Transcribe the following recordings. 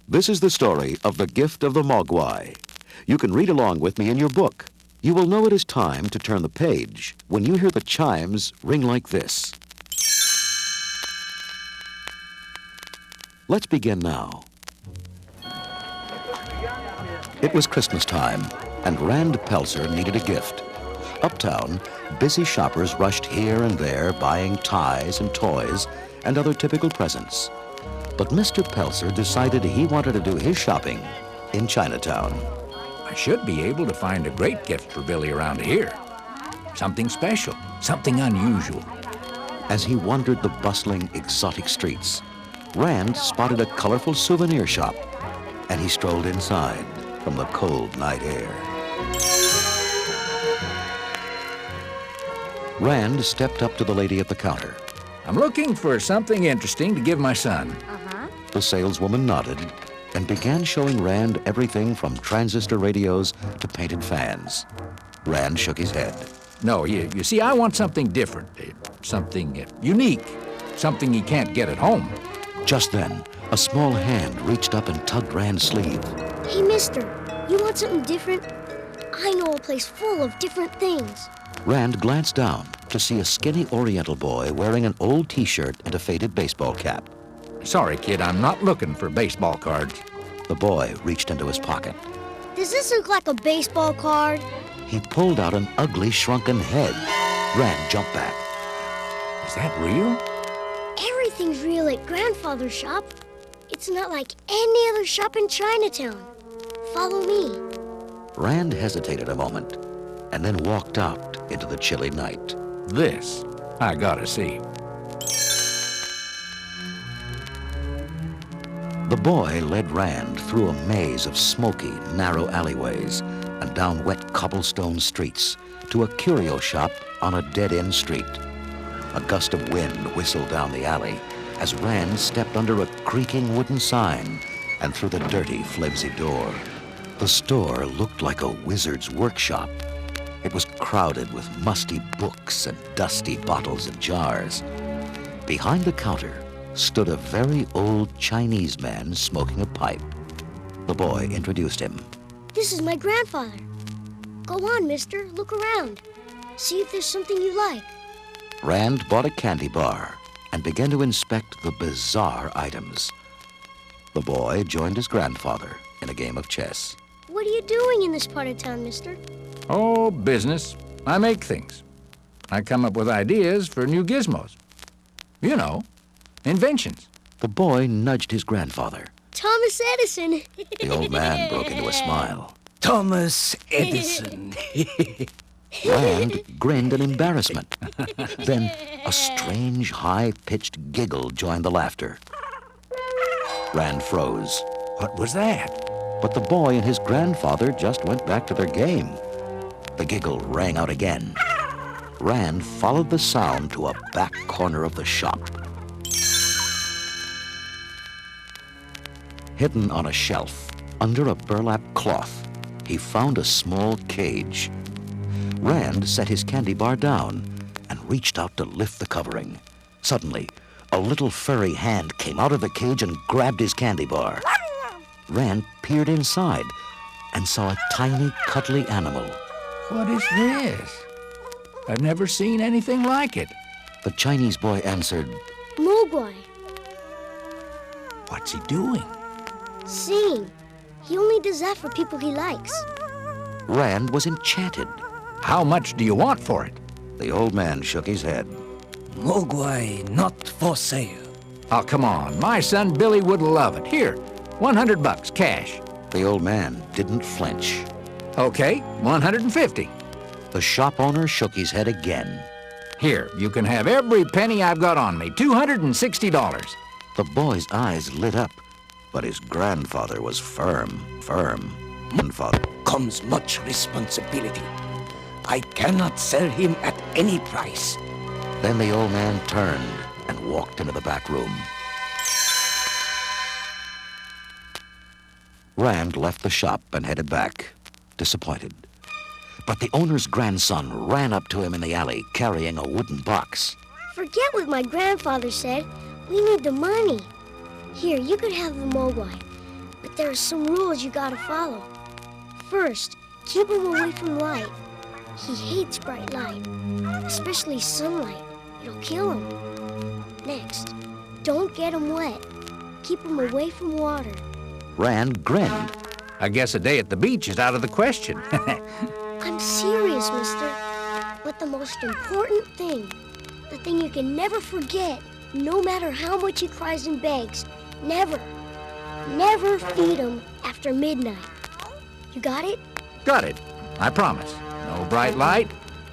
This is the story of The Gift of the Mogwai. You can read along with me in your book. You will know it is time to turn the page when you hear the chimes ring like this. Let's begin now. It was Christmas time, and Rand Pelzer needed a gift. Uptown, busy shoppers rushed here and there buying ties and toys and other typical presents. But Mr. Pelzer decided he wanted to do his shopping in Chinatown. I should be able to find a great gift for Billy around here. Something special, something unusual. As he wandered the bustling, exotic streets, Rand spotted a colorful souvenir shop, and he strolled inside from the cold night air. Rand stepped up to the lady at the counter. I'm looking for something interesting to give my son. The saleswoman nodded and began showing Rand everything from transistor radios to painted fans. Rand shook his head. No, you see, I want something different, something unique, something he can't get at home. Just then, a small hand reached up and tugged Rand's sleeve. Hey, mister, you want something different? I know a place full of different things. Rand glanced down to see a skinny Oriental boy wearing an old T-shirt and a faded baseball cap. Sorry, kid, I'm not looking for baseball cards. The boy reached into his pocket. Does this look like a baseball card? He pulled out an ugly, shrunken head. Rand jumped back. Is that real? Everything's real at Grandfather's shop. It's not like any other shop in Chinatown. Follow me. Rand hesitated a moment and then walked out into the chilly night. This, I gotta see. The boy led Rand through a maze of smoky, narrow alleyways and down wet cobblestone streets to a curio shop on a dead-end street. A gust of wind whistled down the alley as Rand stepped under a creaking wooden sign and through the dirty, flimsy door. The store looked like a wizard's workshop. It was crowded with musty books and dusty bottles and jars. Behind the counter stood a very old Chinese man smoking a pipe. The boy introduced him. This is my grandfather. Go on, mister, look around. See if there's something you like. Rand bought a candy bar and began to inspect the bizarre items. The boy joined his grandfather in a game of chess. What are you doing in this part of town, mister? Oh, business. I make things. I come up with ideas for new gizmos. You know, inventions. The boy nudged his grandfather. Thomas Edison. The old man broke into a smile. Thomas Edison. Rand grinned in embarrassment. Then a strange, high-pitched giggle joined the laughter. Rand froze. What was that? But the boy and his grandfather just went back to their game. The giggle rang out again. Rand followed the sound to a back corner of the shop. Hidden on a shelf, under a burlap cloth, he found a small cage. Rand set his candy bar down and reached out to lift the covering. Suddenly, a little furry hand came out of the cage and grabbed his candy bar. Rand peered inside and saw a tiny, cuddly animal. What is this? I've never seen anything like it. The Chinese boy answered, Mogwai. What's he doing? Singing. He only does that for people he likes. Rand was enchanted. How much do you want for it? The old man shook his head. Mogwai not for sale. Oh, come on. My son Billy would love it. Here, $100 cash. The old man didn't flinch. Okay, 150. The shop owner shook his head again. Here, you can have every penny I've got on me, $260. The boy's eyes lit up, but his grandfather was firm. Grandfather. Comes much responsibility. I cannot sell him at any price. Then the old man turned and walked into the back room. Rand left the shop and headed back, disappointed. But the owner's grandson ran up to him in the alley, carrying a wooden box. Forget what my grandfather said. We need the money. Here, you could have the Mogwai. there are some rules you gotta follow. First, keep him away from light. He hates bright light, especially sunlight. It'll kill him. Next, don't get him wet. Keep him away from water. Rand grinned. I guess a day at the beach is out of the question. I'm serious, mister. But the most important thing, the thing you can never forget, no matter how much he cries and begs, never feed him after midnight. You got it? Got it. I promise. No bright light,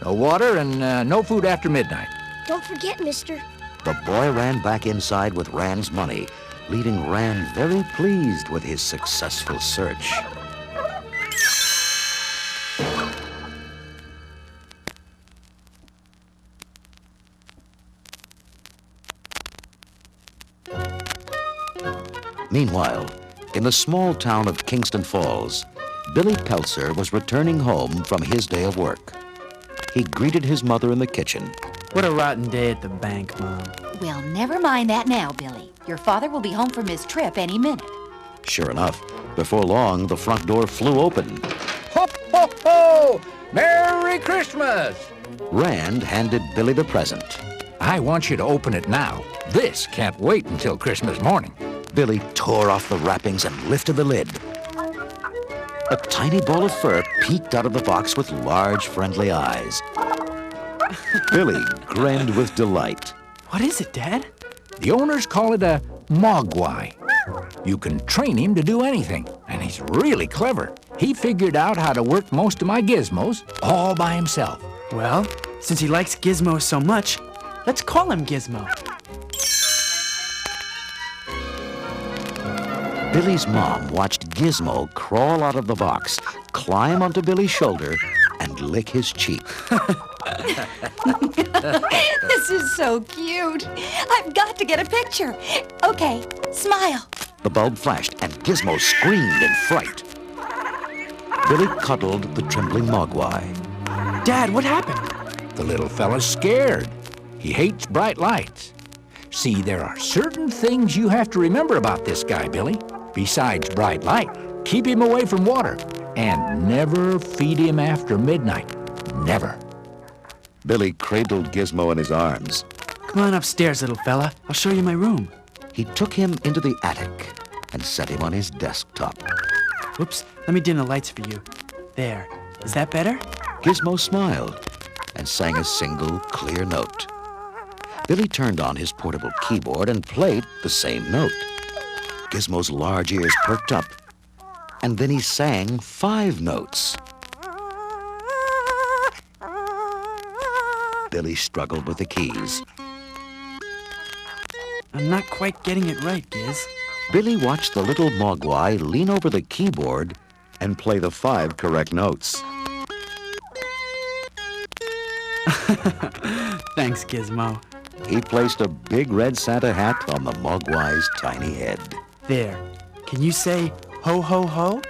no water, and no food after midnight. Don't forget, mister. The boy ran back inside with Rand's money, leaving Rand very pleased with his successful search. Meanwhile, in the small town of Kingston Falls, Billy Peltzer was returning home from his day of work. He greeted his mother in the kitchen. What a rotten day at the bank, Mom. Well, never mind that now, Billy. Your father will be home from his trip any minute. Sure enough, before long, the front door flew open. Ho, ho, ho! Merry Christmas! Rand handed Billy the present. I want you to open it now. This can't wait until Christmas morning. Billy tore off the wrappings and lifted the lid. A tiny ball of fur peeked out of the box with large, friendly eyes. Billy grinned with delight. What is it, Dad? The owners call it a Mogwai. You can train him to do anything, and he's really clever. He figured out how to work most of my gizmos all by himself. Well, since he likes Gizmo so much, let's call him Gizmo. Billy's mom watched Gizmo crawl out of the box, climb onto Billy's shoulder, and lick his cheek. This is so cute. I've got to get a picture. Okay, smile. The bulb flashed, and Gizmo screamed in fright. Billy cuddled the trembling Mogwai. Dad, what happened? The little fella's scared. He hates bright lights. See, there are certain things you have to remember about this guy, Billy. Besides bright light, keep him away from water, and never feed him after midnight. Never. Billy cradled Gizmo in his arms. Come on upstairs, little fella. I'll show you my room. He took him into the attic and set him on his desktop. Whoops, let me dim the lights for you. There. Is that better? Gizmo smiled and sang a single clear note. Billy turned on his portable keyboard and played the same note. Gizmo's large ears perked up, and then he sang 5 notes. Billy struggled with the keys. I'm not quite getting it right, Giz. Billy watched the little Mogwai lean over the keyboard and play the 5 correct notes. Thanks, Gizmo. He placed a big red Santa hat on the Mogwai's tiny head. There. Can you say ho, ho, ho?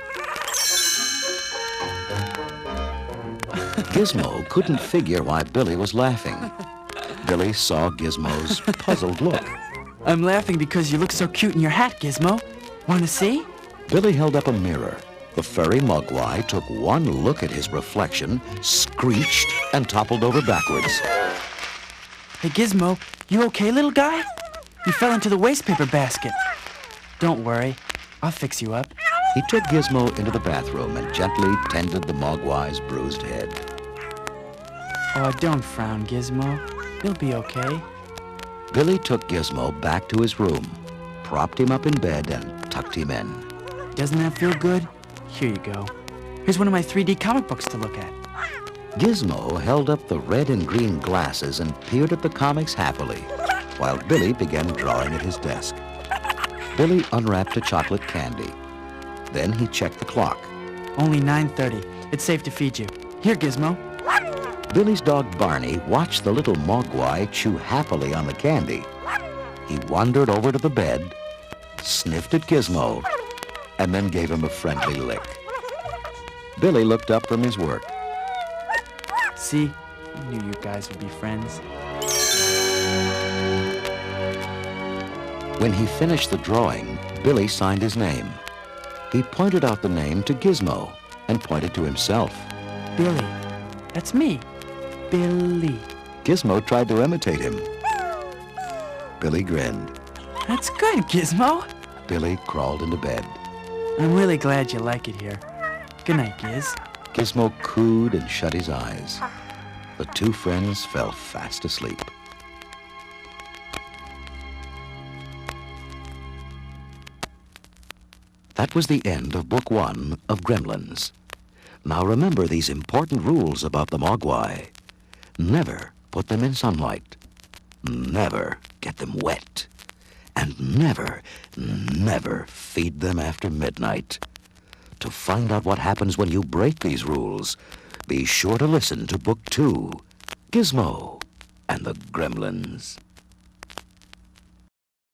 Gizmo couldn't figure why Billy was laughing. Billy saw Gizmo's puzzled look. I'm laughing because you look so cute in your hat, Gizmo. Want to see? Billy held up a mirror. The furry Mogwai took one look at his reflection, screeched, and toppled over backwards. Hey, Gizmo, you okay, little guy? You fell into the wastepaper basket. Don't worry, I'll fix you up. He took Gizmo into the bathroom and gently tended the Mogwai's bruised head. Oh, don't frown, Gizmo. You'll be okay. Billy took Gizmo back to his room, propped him up in bed, and tucked him in. Doesn't that feel good? Here you go. Here's one of my 3D comic books to look at. Gizmo held up the red and green glasses and peered at the comics happily, while Billy began drawing at his desk. Billy unwrapped a chocolate candy. Then he checked the clock. Only 9:30. It's safe to feed you. Here, Gizmo. Billy's dog Barney watched the little Mogwai chew happily on the candy. He wandered over to the bed, sniffed at Gizmo, and then gave him a friendly lick. Billy looked up from his work. See? I knew you guys would be friends. When he finished the drawing, Billy signed his name. He pointed out the name to Gizmo and pointed to himself. Billy. That's me. Billy. Gizmo tried to imitate him. Billy grinned. That's good, Gizmo. Billy crawled into bed. I'm really glad you like it here. Good night, Giz. Gizmo cooed and shut his eyes. The two friends fell fast asleep. That was the end of Book 1 of Gremlins. Now remember these important rules about the Mogwai. Never put them in sunlight. Never get them wet. And never, never feed them after midnight. To find out what happens when you break these rules, be sure to listen to Book 2, Gizmo and the Gremlins.